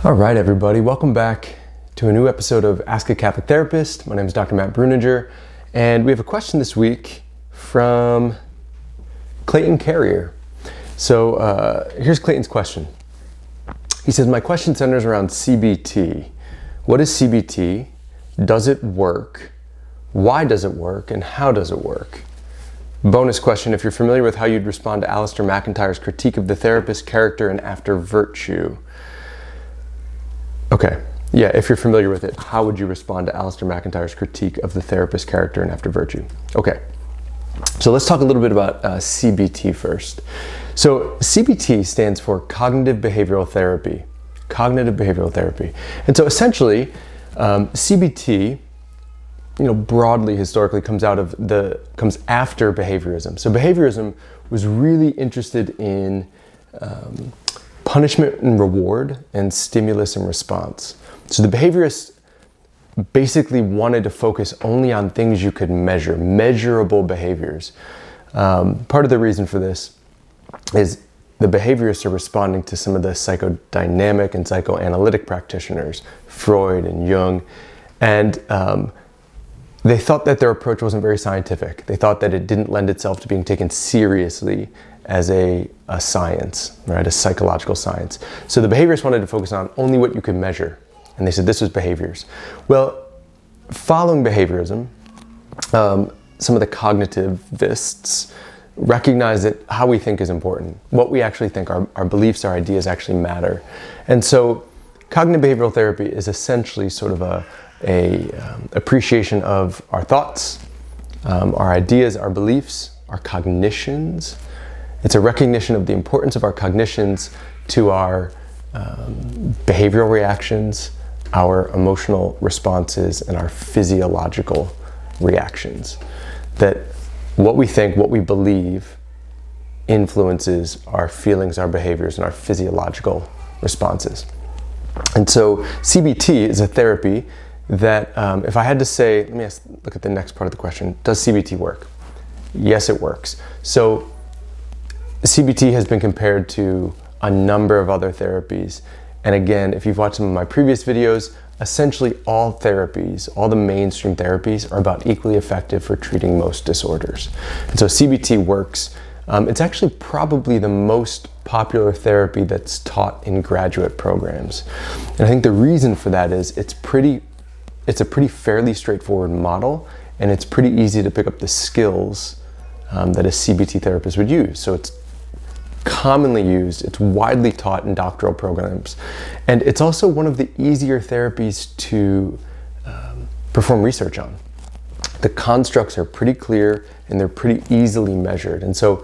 All right, everybody, welcome back to a new episode of Ask a Catholic Therapist. My name is Dr. Matt Bruninger, and we have a question this week from Clayton Carrier. So here's Clayton's question. He says, my question centers around CBT. What is CBT? Does it work? Why does it work? And how does it work? Bonus question, if you're familiar with how you'd respond to Alistair McIntyre's critique of the therapist character in After Virtue. Okay, yeah, if you're familiar with it, how would you respond to Alistair McIntyre's critique of the therapist character in After Virtue? Okay, so let's talk a little bit about CBT first. So CBT stands for Cognitive Behavioral Therapy. Cognitive Behavioral Therapy. And so essentially, CBT, broadly, historically, comes after behaviorism. So behaviorism was really interested in punishment and reward and stimulus and response. So the behaviorists basically wanted to focus only on things you could measure, measurable behaviors. Part of the reason for this is the behaviorists are responding to some of the psychodynamic and psychoanalytic practitioners, Freud and Jung, and they thought that their approach wasn't very scientific. They thought that it didn't lend itself to being taken seriously as a science, right? A psychological science. So the behaviorists wanted to focus on only what you could measure. And they said this was behaviors. Well, following behaviorism, some of the cognitivists recognize that how we think is important. What we actually think, our beliefs, our ideas actually matter. And so cognitive behavioral therapy is essentially sort of a appreciation of our thoughts, our ideas, our beliefs, our cognitions. It's a recognition of the importance of our cognitions to our behavioral reactions, our emotional responses, and our physiological reactions. That what we think, what we believe, influences our feelings, our behaviors, and our physiological responses. And so CBT is a therapy that, if I had to say, look at the next part of the question, does CBT work? Yes, it works. So CBT has been compared to a number of other therapies. And again, if you've watched some of my previous videos, essentially all therapies, all the mainstream therapies are about equally effective for treating most disorders. And so CBT works. It's actually probably the most popular therapy that's taught in graduate programs. And I think the reason for that is it's a pretty fairly straightforward model, and it's pretty easy to pick up the skills that a CBT therapist would use. So it's commonly used, it's widely taught in doctoral programs, and it's also one of the easier therapies to perform research on. The constructs are pretty clear and they're pretty easily measured. And so,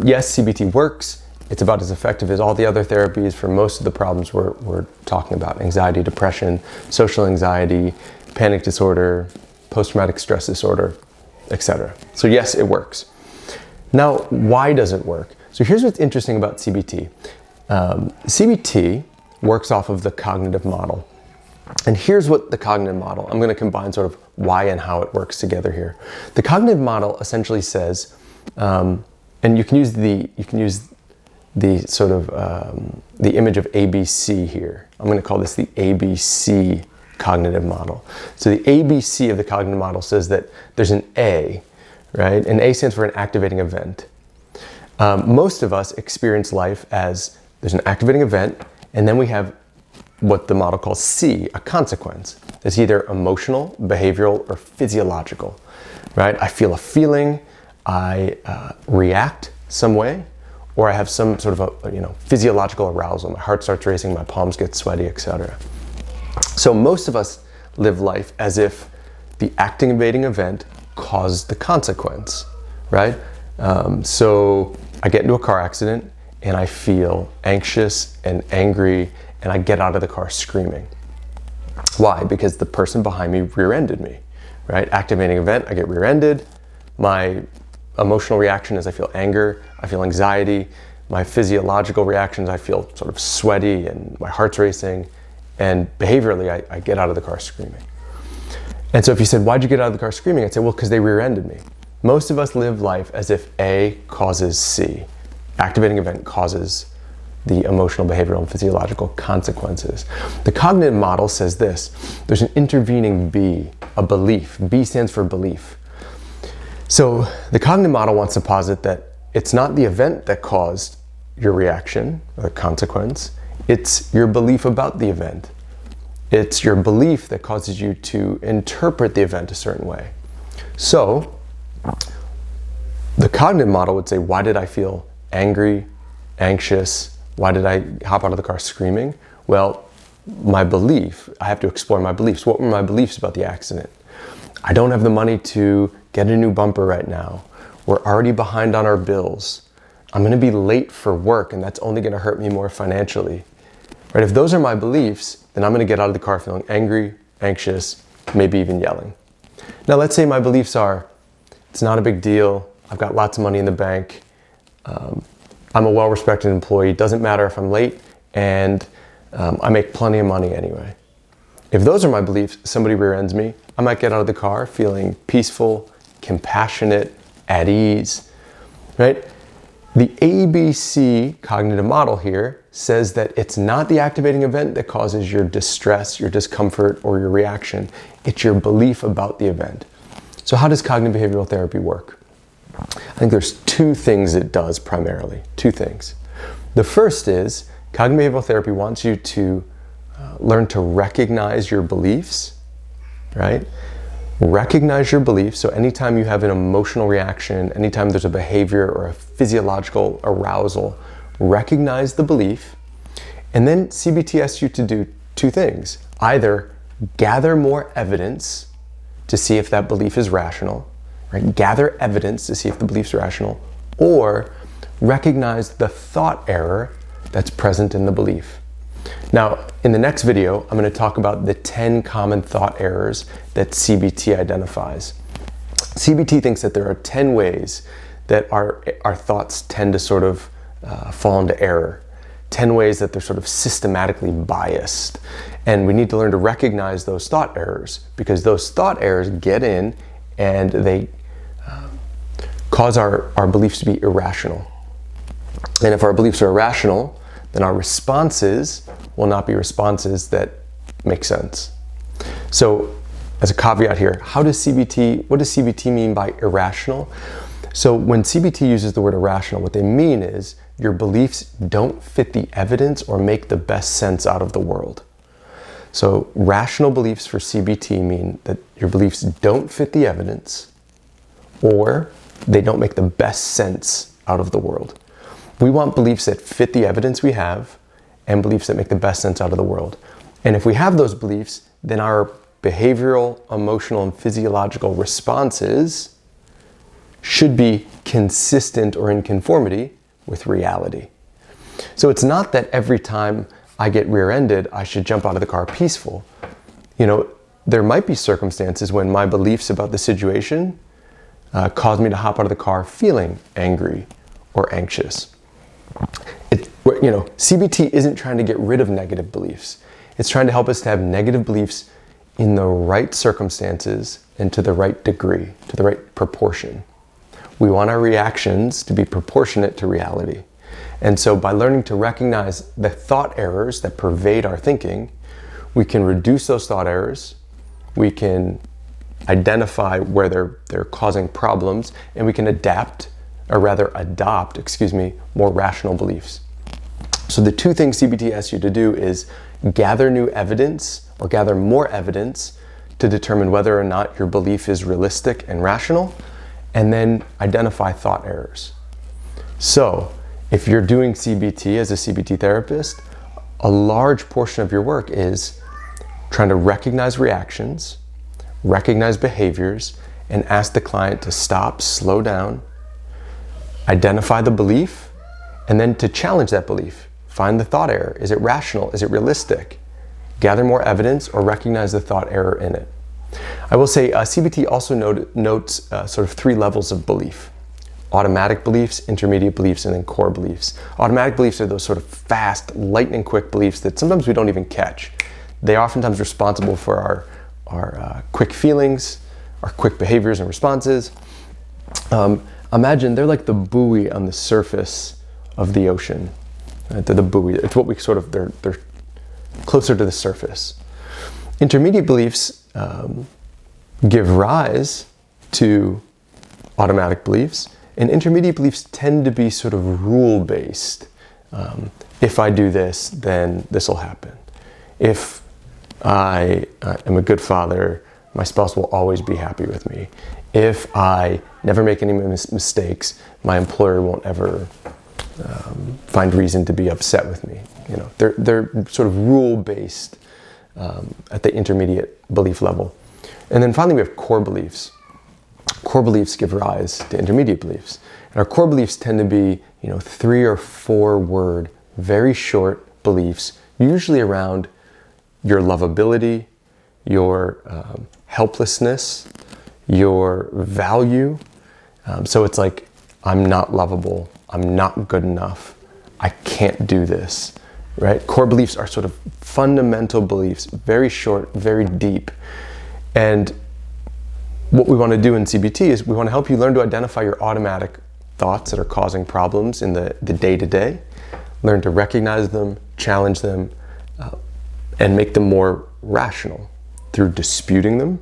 yes, CBT works. It's about as effective as all the other therapies for most of the problems we're talking about: anxiety, depression, social anxiety, panic disorder, post-traumatic stress disorder, etc. So yes, it works. Now, why does it work? So here's what's interesting about CBT. CBT works off of the cognitive model. And here's what the cognitive model, I'm going to combine sort of why and how it works together here. The cognitive model essentially says, and you can use the sort of the image of ABC here. I'm going to call this the ABC cognitive model. So the ABC of the cognitive model says that there's an A, right? An A stands for an activating event. Most of us experience life as there's an activating event, and then we have what the model calls C, a consequence. It's either emotional, behavioral, or physiological, right? I feel a feeling, I react some way, or I have some sort of a physiological arousal. My heart starts racing, my palms get sweaty, etc. So most of us live life as if the activating event caused the consequence, right? So I get into a car accident and I feel anxious and angry and I get out of the car screaming. Why? Because the person behind me rear-ended me, right? Activating event, I get rear-ended. My emotional reaction is I feel anger, I feel anxiety. My physiological reactions, I feel sort of sweaty and my heart's racing. And behaviorally, I get out of the car screaming. And so if you said, why'd you get out of the car screaming? I'd say, well, because they rear-ended me. Most of us live life as if A causes C. Activating event causes the emotional, behavioral, and physiological consequences. The cognitive model says this: there's an intervening B, a belief. B stands for belief. So the cognitive model wants to posit that it's not the event that caused your reaction or consequence, it's your belief about the event. It's your belief that causes you to interpret the event a certain way. So the cognitive model would say, why did I feel angry, anxious? Why did I hop out of the car screaming? Well, my belief, I have to explore my beliefs. What were my beliefs about the accident? I don't have the money to get a new bumper right now. We're already behind on our bills. I'm going to be late for work, and that's only going to hurt me more financially. Right? If those are my beliefs, then I'm going to get out of the car feeling angry, anxious, maybe even yelling. Now, let's say my beliefs are, it's not a big deal. I've got lots of money in the bank. I'm a well-respected employee. It doesn't matter if I'm late, and I make plenty of money anyway. If those are my beliefs, somebody rear-ends me, I might get out of the car feeling peaceful, compassionate, at ease, right? The ABC cognitive model here says that it's not the activating event that causes your distress, your discomfort, or your reaction. It's your belief about the event. So how does cognitive behavioral therapy work? I think there's two things it does primarily, two things. The first is cognitive behavioral therapy wants you to learn to recognize your beliefs, right? Recognize your beliefs. So anytime you have an emotional reaction, anytime there's a behavior or a physiological arousal, recognize the belief. And then CBT asks you to do two things. Either gather more evidence to see if that belief is rational, right? Gather evidence to see if the belief's rational, or recognize the thought error that's present in the belief. Now, in the next video, I'm going to talk about the 10 common thought errors that CBT identifies. CBT thinks that there are 10 ways that our thoughts tend to sort of fall into error. 10 ways that they're sort of systematically biased. And we need to learn to recognize those thought errors, because those thought errors get in and they cause our beliefs to be irrational. And if our beliefs are irrational, then our responses will not be responses that make sense. So as a caveat here, what does CBT mean by irrational? So when CBT uses the word irrational, what they mean is your beliefs don't fit the evidence or make the best sense out of the world. So rational beliefs for CBT mean that your beliefs don't fit the evidence or they don't make the best sense out of the world. We want beliefs that fit the evidence we have and beliefs that make the best sense out of the world. And if we have those beliefs, then our behavioral, emotional, and physiological responses should be consistent or in conformity with reality. So it's not that every time I get rear-ended, I should jump out of the car peaceful. You know, there might be circumstances when my beliefs about the situation cause me to hop out of the car feeling angry or anxious. CBT isn't trying to get rid of negative beliefs. It's trying to help us to have negative beliefs in the right circumstances and to the right degree, to the right proportion. We want our reactions to be proportionate to reality. And so by learning to recognize the thought errors that pervade our thinking, we can reduce those thought errors, we can identify where they're causing problems, and we can adopt more rational beliefs. So the two things CBT asks you to do is gather new evidence or gather more evidence to determine whether or not your belief is realistic and rational, and then identify thought errors. So if you're doing CBT as a CBT therapist, a large portion of your work is trying to recognize reactions, recognize behaviors, and ask the client to stop, slow down, identify the belief, and then to challenge that belief. Find the thought error. Is it rational? Is it realistic? Gather more evidence or recognize the thought error in it. I will say CBT also notes sort of three levels of belief. Automatic beliefs, intermediate beliefs, and then core beliefs. Automatic beliefs are those sort of fast, lightning quick beliefs that sometimes we don't even catch. They are oftentimes responsible for our quick feelings, our quick behaviors and responses. Imagine they're like the buoy on the surface of the ocean, Right? They're the buoy. It's what we sort of, they're closer to the surface. Intermediate beliefs give rise to automatic beliefs, and intermediate beliefs tend to be sort of rule-based. If I do this, then this will happen. If I am a good father, my spouse will always be happy with me. If I never make any mistakes, my employer won't ever find reason to be upset with me. You know, they're sort of rule-based at the intermediate belief level. And then finally we have core beliefs. Core beliefs give rise to intermediate beliefs. And our core beliefs tend to be, 3 or 4 word, very short beliefs, usually around your lovability, your helplessness, your value. So it's like, I'm not lovable, I'm not good enough, I can't do this, right? Core beliefs are sort of fundamental beliefs, very short, very deep. And what we want to do in CBT is we want to help you learn to identify your automatic thoughts that are causing problems in the day-to-day, learn to recognize them, challenge them, and make them more rational through disputing them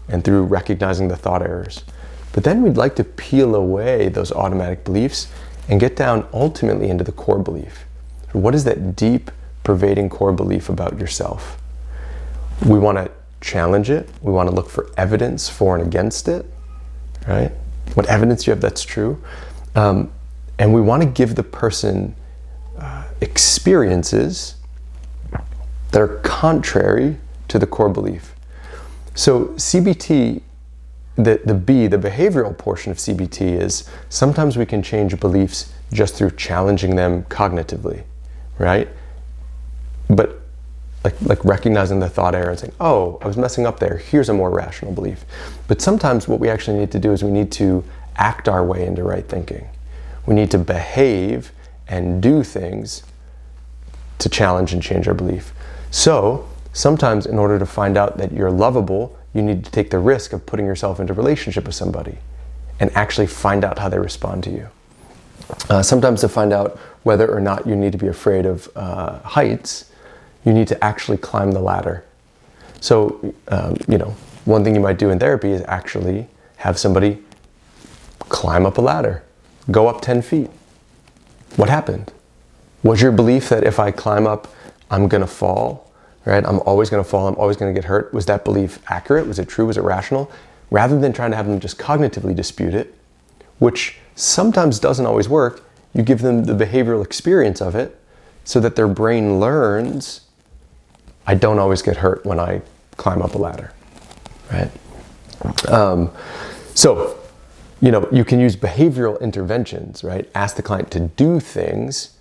and through recognizing the thought errors. But then we'd like to peel away those automatic beliefs and get down ultimately into the core belief. What is that deep, pervading core belief about yourself? We want to challenge it. We want to look for evidence for and against it, right? What evidence you have that's true. And we want to give the person experiences that are contrary to the core belief. So CBT, the behavioral portion of CBT is sometimes we can change beliefs just through challenging them cognitively, right? But like recognizing the thought error and saying, oh, I was messing up there, here's a more rational belief. But sometimes what we actually need to do is we need to act our way into right thinking. We need to behave and do things to challenge and change our belief. So sometimes in order to find out that you're lovable, you need to take the risk of putting yourself into a relationship with somebody and actually find out how they respond to you. Sometimes to find out whether or not you need to be afraid of heights, you need to actually climb the ladder. So, one thing you might do in therapy is actually have somebody climb up a ladder, go up 10 feet. What happened? Was your belief that if I climb up, I'm gonna fall, right? I'm always gonna fall, I'm always gonna get hurt. Was that belief accurate? Was it true? Was it rational? Rather than trying to have them just cognitively dispute it, which sometimes doesn't always work, you give them the behavioral experience of it so that their brain learns, I don't always get hurt when I climb up a ladder, right? So, you can use behavioral interventions, right? Ask the client to do things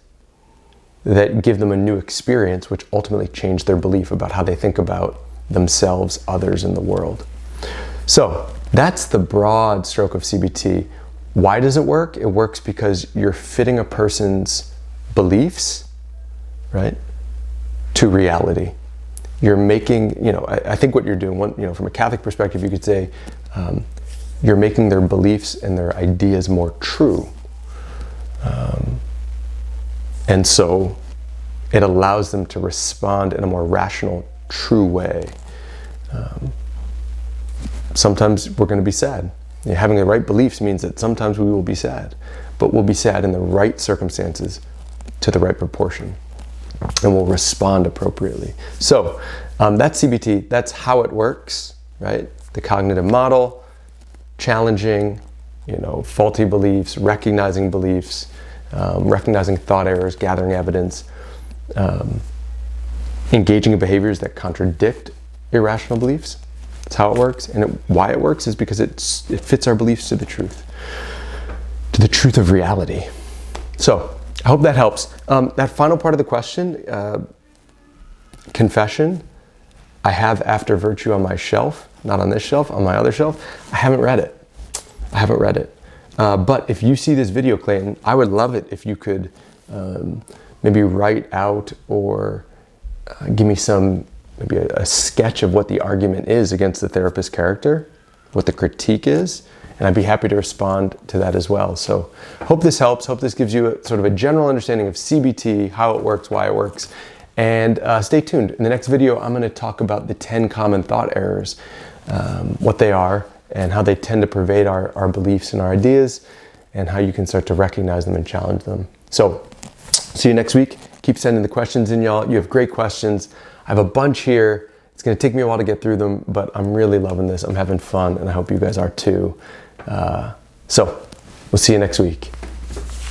that give them a new experience, which ultimately change their belief about how they think about themselves, others, and the world. So that's the broad stroke of CBT. Why does it work? It works because you're fitting a person's beliefs, right, to reality. You're making, I think what you're doing, from a Catholic perspective, you could say you're making their beliefs and their ideas more true. And so it allows them to respond in a more rational, true way. Sometimes we're going to be sad. Having the right beliefs means that sometimes we will be sad, but we'll be sad in the right circumstances to the right proportion, and we'll respond appropriately. So that's CBT. That's how it works, right? The cognitive model, challenging, faulty beliefs, recognizing beliefs, recognizing thought errors, gathering evidence, engaging in behaviors that contradict irrational beliefs. That's how it works. And why it works is because it fits our beliefs to the truth of reality. So I hope that helps. That final part of the question, confession, I have After Virtue on my shelf, not on this shelf, on my other shelf. I haven't read it. But if you see this video, Clayton, I would love it if you could maybe write out or give me maybe a sketch of what the argument is against the therapist character, what the critique is, and I'd be happy to respond to that as well. So hope this helps. Hope this gives you sort of a general understanding of CBT, how it works, why it works. And stay tuned. In the next video, I'm going to talk about the 10 common thought errors, what they are, and how they tend to pervade our beliefs and our ideas, and how you can start to recognize them and challenge them. So see you next week. Keep sending the questions in, y'all. You have great questions. I have a bunch here. It's going to take me a while to get through them, but I'm really loving this. I'm having fun, and I hope you guys are too. So we'll see you next week.